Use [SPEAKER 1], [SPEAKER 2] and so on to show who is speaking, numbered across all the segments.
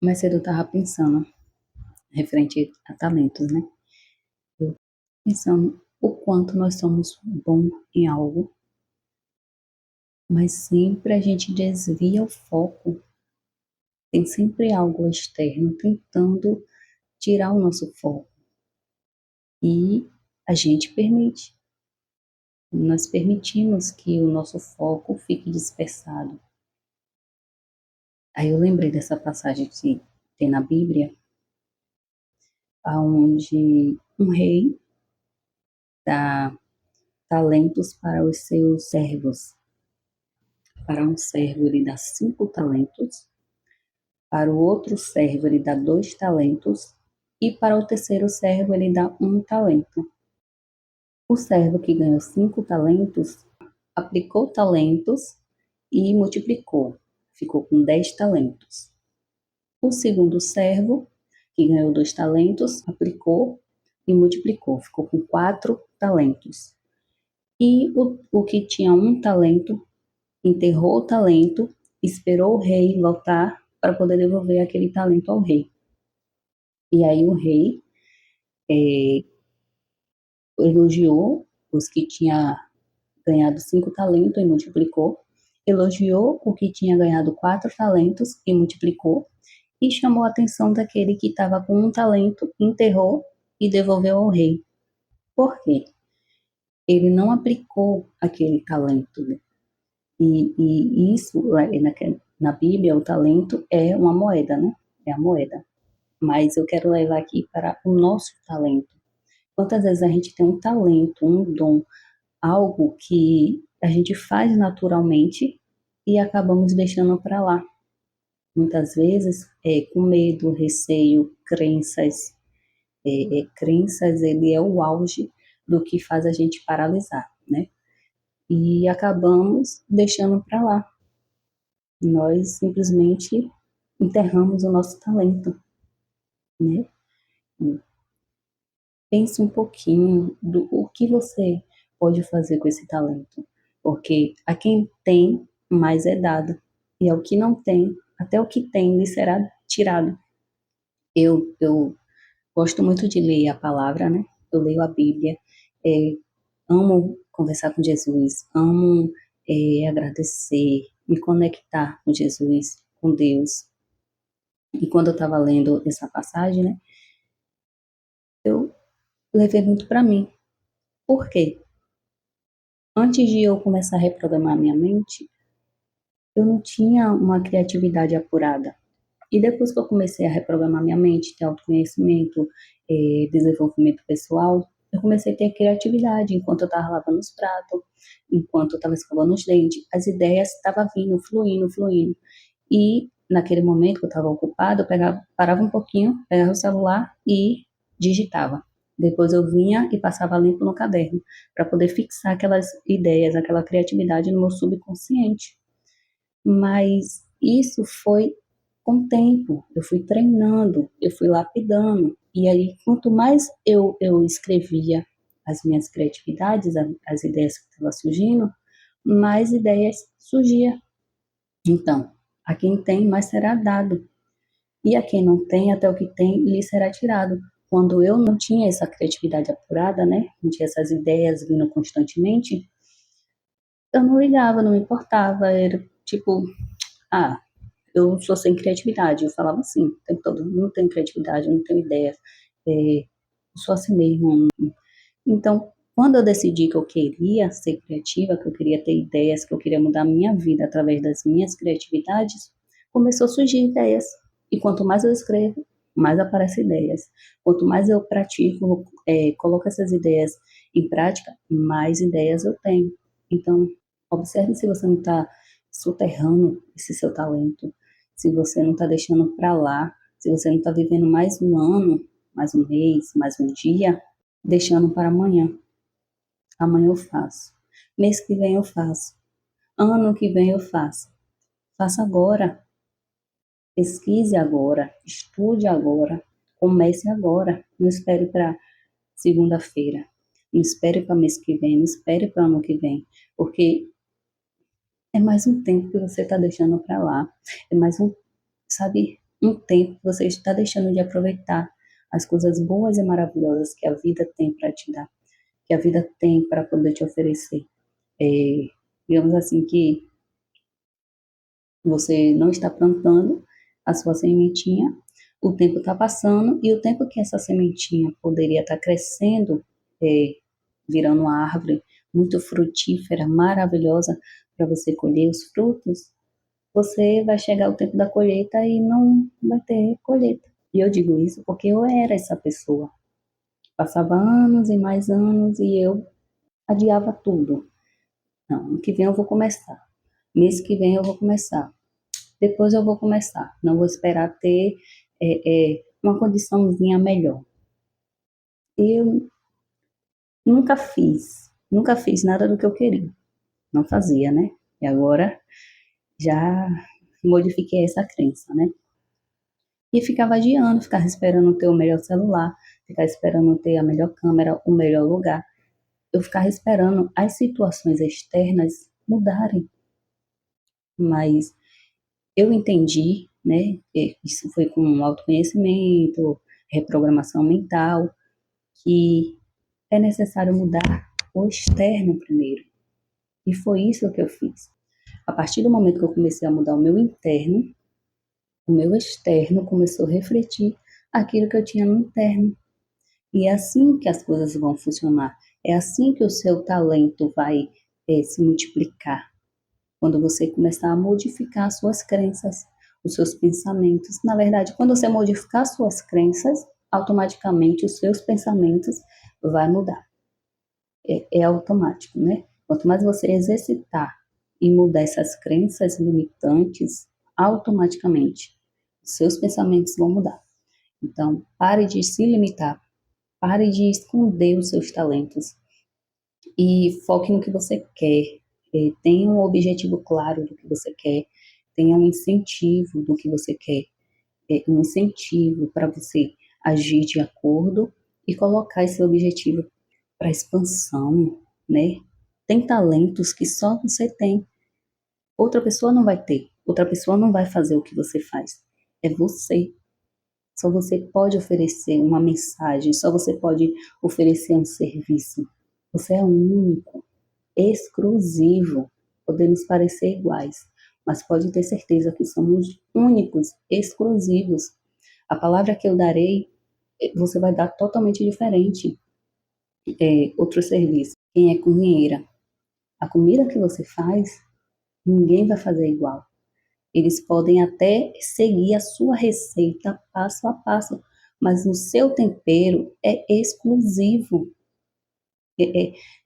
[SPEAKER 1] Mais cedo eu estava pensando, referente a talentos, né? Eu pensando o quanto nós somos bons em algo, mas sempre a gente desvia o foco. Tem sempre algo externo tentando tirar o nosso foco. E a gente permite. Nós permitimos que o nosso foco fique dispersado. Aí eu lembrei dessa passagem que tem na Bíblia, onde um rei dá talentos para os seus servos. Para um servo ele dá 5 talentos, para o outro servo ele dá 2 talentos, e para o terceiro servo ele dá 1 talento. O servo que ganhou 5 talentos aplicou talentos e multiplicou, ficou com 10 talentos. O segundo servo, que ganhou 2 talentos, aplicou e multiplicou, ficou com 4 talentos. E o que tinha 1 talento enterrou o talento, esperou o rei voltar para poder devolver aquele talento ao rei. E aí o rei elogiou os que tinha ganhado 5 talentos e multiplicou, elogiou o que tinha ganhado 4 talentos e multiplicou, e chamou a atenção daquele que estava com 1 talento, enterrou e devolveu ao rei. Por quê? Ele não aplicou aquele talento, né? E isso, na Bíblia, o talento é uma moeda, né? É a moeda. Mas eu quero levar aqui para o nosso talento. Quantas vezes a gente tem um talento, um dom, algo que a gente faz naturalmente e acabamos deixando para lá. Muitas vezes com medo, receio, crenças. Crenças, ele é o auge do que faz a gente paralisar, né? E acabamos deixando para lá. Nós simplesmente enterramos o nosso talento, né? Pense um pouquinho do o que você pode fazer com esse talento, porque a quem tem, mais é dado, e ao que não tem, até o que tem lhe será tirado. Eu gosto muito de ler a palavra, né? Eu leio a Bíblia, é, amo conversar com Jesus, amo agradecer, me conectar com Jesus, com Deus. E quando eu estava lendo essa passagem, né, eu levei muito para mim. Por quê? Antes de eu começar a reprogramar minha mente, eu não tinha uma criatividade apurada. E depois que eu comecei a reprogramar minha mente, ter autoconhecimento, desenvolvimento pessoal, eu comecei a ter criatividade enquanto eu estava lavando os pratos, enquanto eu estava escovando os dentes. As ideias estavam vindo, fluindo, fluindo. E naquele momento que eu estava ocupada, parava um pouquinho, pegava o celular e digitava. Depois eu vinha e passava limpo no caderno, para poder fixar aquelas ideias, aquela criatividade no meu subconsciente. Mas isso foi com o tempo, eu fui treinando, eu fui lapidando. E aí, quanto mais eu escrevia as minhas criatividades, as ideias que estavam surgindo, mais ideias surgiam. Então, a quem tem, mais será dado. E a quem não tem, até o que tem, lhe será tirado. Quando eu não tinha essa criatividade apurada, né? Não tinha essas ideias vindo constantemente, eu não ligava, não me importava. Era tipo, ah, eu sou sem criatividade. Eu falava assim, o tempo todo, não tenho criatividade, não tenho ideia. Eu sou assim mesmo. Então, quando eu decidi que eu queria ser criativa, que eu queria ter ideias, que eu queria mudar a minha vida através das minhas criatividades, começou a surgir ideias. E quanto mais eu escrevo, mais aparecem ideias. Quanto mais eu pratico, coloco essas ideias em prática, mais ideias eu tenho. Então, observe se você não está soterrando esse seu talento, se você não está deixando para lá, se você não está vivendo mais um ano, mais um mês, mais um dia, deixando para amanhã. Amanhã eu faço. Mês que vem eu faço. Ano que vem eu faço. Faça agora. Pesquise agora. Estude agora. Comece agora. Não espere para segunda-feira. Não espere para mês que vem. Não espere para ano que vem. Porque é mais um tempo que você está deixando para lá. É mais um, sabe? um tempo que você está deixando de aproveitar as coisas boas e maravilhosas que a vida tem para te dar, que a vida tem para poder te oferecer. É, digamos assim, que você não está plantando a sua sementinha, o tempo está passando e o tempo que essa sementinha poderia estar crescendo, é, virando uma árvore muito frutífera, maravilhosa, para você colher os frutos, você vai chegar o tempo da colheita e não vai ter colheita. E eu digo isso porque eu era essa pessoa. Passava anos e mais anos e eu adiava tudo. Não, ano que vem eu vou começar. Mês que vem eu vou começar. Depois eu vou começar. Não vou esperar ter uma condiçãozinha melhor. Eu nunca fiz nada do que eu queria. Não fazia, né? E agora já modifiquei essa crença, né? E ficava adiando, ficava esperando ter o melhor celular, ficava esperando ter a melhor câmera, o melhor lugar. Eu ficava esperando as situações externas mudarem. Mas eu entendi, né? Que isso foi com autoconhecimento, reprogramação mental, que é necessário mudar o externo primeiro. E foi isso que eu fiz. A partir do momento que eu comecei a mudar o meu interno, o meu externo começou a refletir aquilo que eu tinha no interno. E é assim que as coisas vão funcionar. É assim que o seu talento vai se multiplicar. Quando você começar a modificar suas crenças, os seus pensamentos. Na verdade, quando você modificar suas crenças, automaticamente os seus pensamentos vai mudar. É automático, né? Quanto mais você exercitar e mudar essas crenças limitantes, automaticamente os seus pensamentos vão mudar. Então, pare de se limitar, pare de esconder os seus talentos e foque no que você quer. Tenha um objetivo claro do que você quer, tenha um incentivo do que você quer, um incentivo para você agir de acordo e colocar esse objetivo para expansão, né? Tem talentos que só você tem, outra pessoa não vai ter, outra pessoa não vai fazer o que você faz. É você. Só você pode oferecer uma mensagem, só você pode oferecer um serviço. Você é único, exclusivo. Podemos parecer iguais, mas pode ter certeza que somos únicos, exclusivos. A palavra que eu darei, você vai dar totalmente diferente. Outro serviço. Quem é cozinheira? A comida que você faz, ninguém vai fazer igual. Eles podem até seguir a sua receita passo a passo, mas o seu tempero é exclusivo.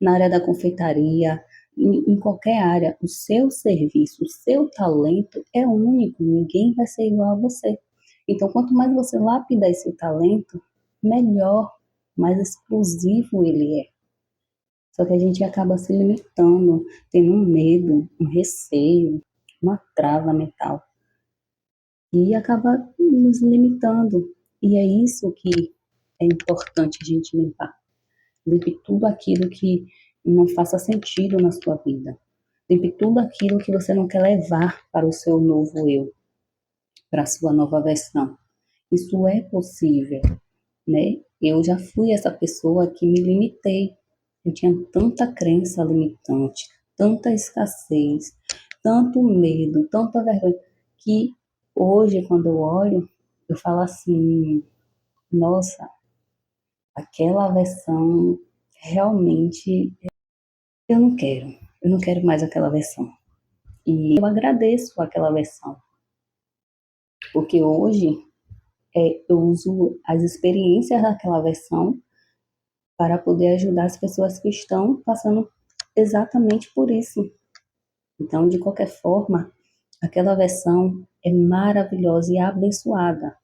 [SPEAKER 1] Na área da confeitaria, em qualquer área, o seu serviço, o seu talento é único, ninguém vai ser igual a você. Então, quanto mais você lapidar esse talento, melhor, mais exclusivo ele é. Só que a gente acaba se limitando, tendo um medo, um receio, uma trava mental e acaba nos limitando. E é isso que é importante a gente limpar. Limpe tudo aquilo que não faça sentido na sua vida. Limpe tudo aquilo que você não quer levar para o seu novo eu, para a sua nova versão. Isso é possível, né? Eu já fui essa pessoa que me limitei. Eu tinha tanta crença limitante, tanta escassez, tanto medo, tanta vergonha, que hoje, quando eu olho, eu falo assim, nossa, aquela versão realmente eu não quero mais aquela versão. E eu agradeço aquela versão, porque hoje eu uso as experiências daquela versão para poder ajudar as pessoas que estão passando exatamente por isso. Então, de qualquer forma, aquela versão é maravilhosa e abençoada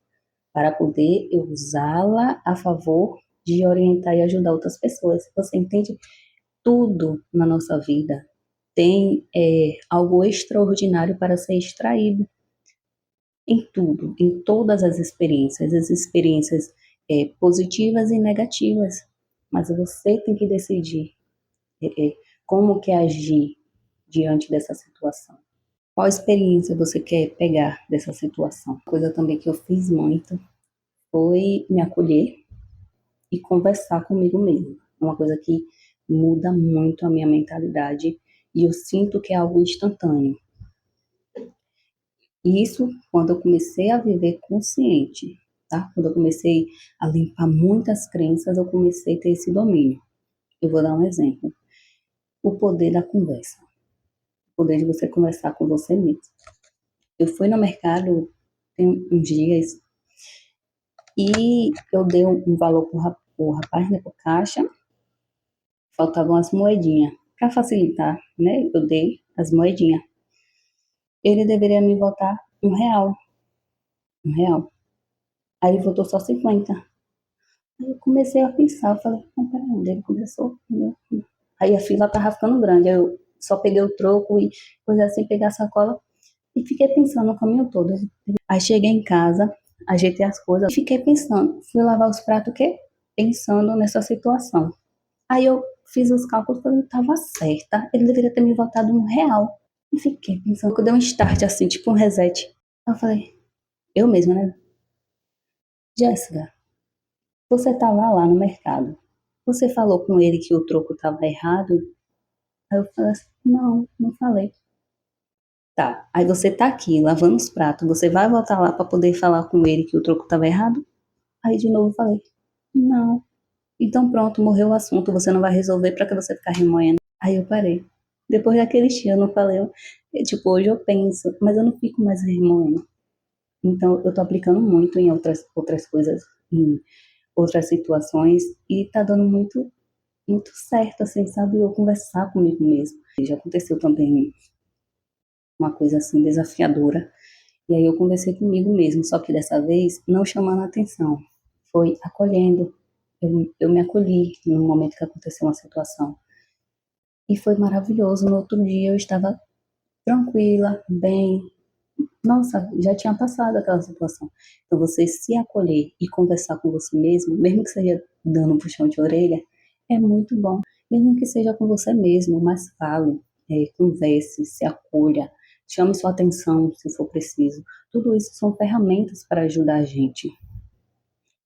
[SPEAKER 1] para poder eu usá-la a favor de orientar e ajudar outras pessoas. Você entende? Tudo na nossa vida tem algo extraordinário para ser extraído. Em tudo, em todas as experiências positivas e negativas. Mas você tem que decidir como quer agir diante dessa situação. Qual experiência você quer pegar dessa situação? Coisa também que eu fiz muito foi me acolher e conversar comigo mesma. É uma coisa que muda muito a minha mentalidade e eu sinto que é algo instantâneo. E isso quando eu comecei a viver consciente, tá? Quando eu comecei a limpar muitas crenças, eu comecei a ter esse domínio. Eu vou dar um exemplo. O poder da conversa. O poder de você conversar com você mesmo. Eu fui no mercado tem uns dias e eu dei um valor pro rapaz, né, pro caixa, faltavam as moedinhas. Para facilitar, né, eu dei as moedinhas. Ele deveria me botar R$ 1, R$ 1. Aí ele botou só 50. Aí eu comecei a pensar, eu falei, não, peraí, onde ele começou? Aí a fila tava ficando grande, aí eu só peguei o troco e coisa assim, pegar a sacola e fiquei pensando o caminho todo. Aí cheguei em casa, ajeitei as coisas, fiquei pensando, fui lavar os pratos, o quê? Pensando nessa situação. Aí eu fiz os cálculos, falei, estava certa, ele deveria ter me voltado R$ 1. E fiquei pensando, que deu um start assim, tipo um reset. Eu falei, eu mesma, né? Jéssica, você estava lá no mercado. Você falou com ele que o troco estava errado? Aí eu falei assim, não, não falei. Tá, aí você tá aqui lavando os pratos, você vai voltar lá para poder falar com ele que o troco estava errado? Aí de novo eu falei, não. Então pronto, morreu o assunto, você não vai resolver para que você ficar remoendo. Aí eu parei. Depois daquele dia eu não falei, tipo, hoje eu penso, mas eu não fico mais remoendo. Então eu tô aplicando muito em outras coisas, em outras situações e tá dando muito certo, assim, sabe? Eu conversar comigo mesmo. Já aconteceu também uma coisa assim desafiadora. E aí eu conversei comigo mesmo, só que dessa vez não chamando a atenção, foi acolhendo. Eu me acolhi no momento que aconteceu uma situação. E foi maravilhoso. No outro dia eu estava tranquila, bem. Nossa, já tinha passado aquela situação. Então você se acolher e conversar com você mesmo, mesmo que seja dando um puxão de orelha, é muito bom. Mesmo que seja com você mesmo, mas fale, converse, se acolha, chame sua atenção se for preciso. Tudo isso são ferramentas para ajudar a gente.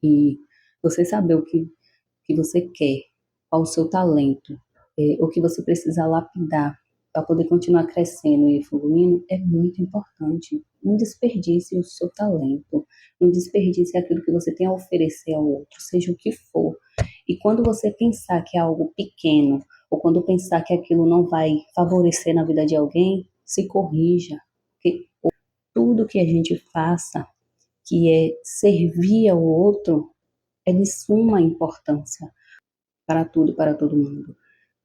[SPEAKER 1] E você saber que você quer, qual o seu talento, o que você precisa lapidar para poder continuar crescendo e evoluindo, é muito importante. Não desperdice o seu talento, não desperdice aquilo que você tem a oferecer ao outro, seja o que for. E quando você pensar que é algo pequeno, ou quando pensar que aquilo não vai favorecer na vida de alguém, se corrija. Porque tudo que a gente faça, que é servir ao outro, é de suma importância para tudo, para todo mundo.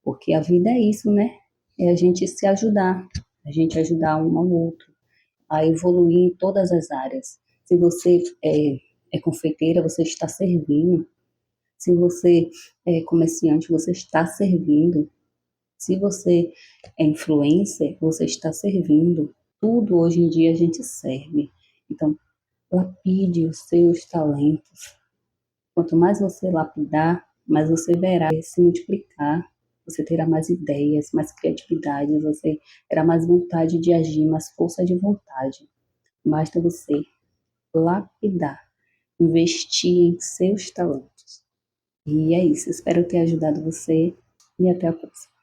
[SPEAKER 1] Porque a vida é isso, né? É a gente se ajudar, a gente ajudar um ao outro, a evoluir em todas as áreas. Se você é confeiteira, você está servindo. Se você é comerciante, você está servindo. Se você é influencer, você está servindo. Tudo hoje em dia a gente serve. Então, lapide os seus talentos. Quanto mais você lapidar, mais você verá se multiplicar. Você terá mais ideias, mais criatividade, você terá mais vontade de agir, mais força de vontade. Basta você lapidar, investir em seus talentos. E é isso. Espero ter ajudado você e até a próxima.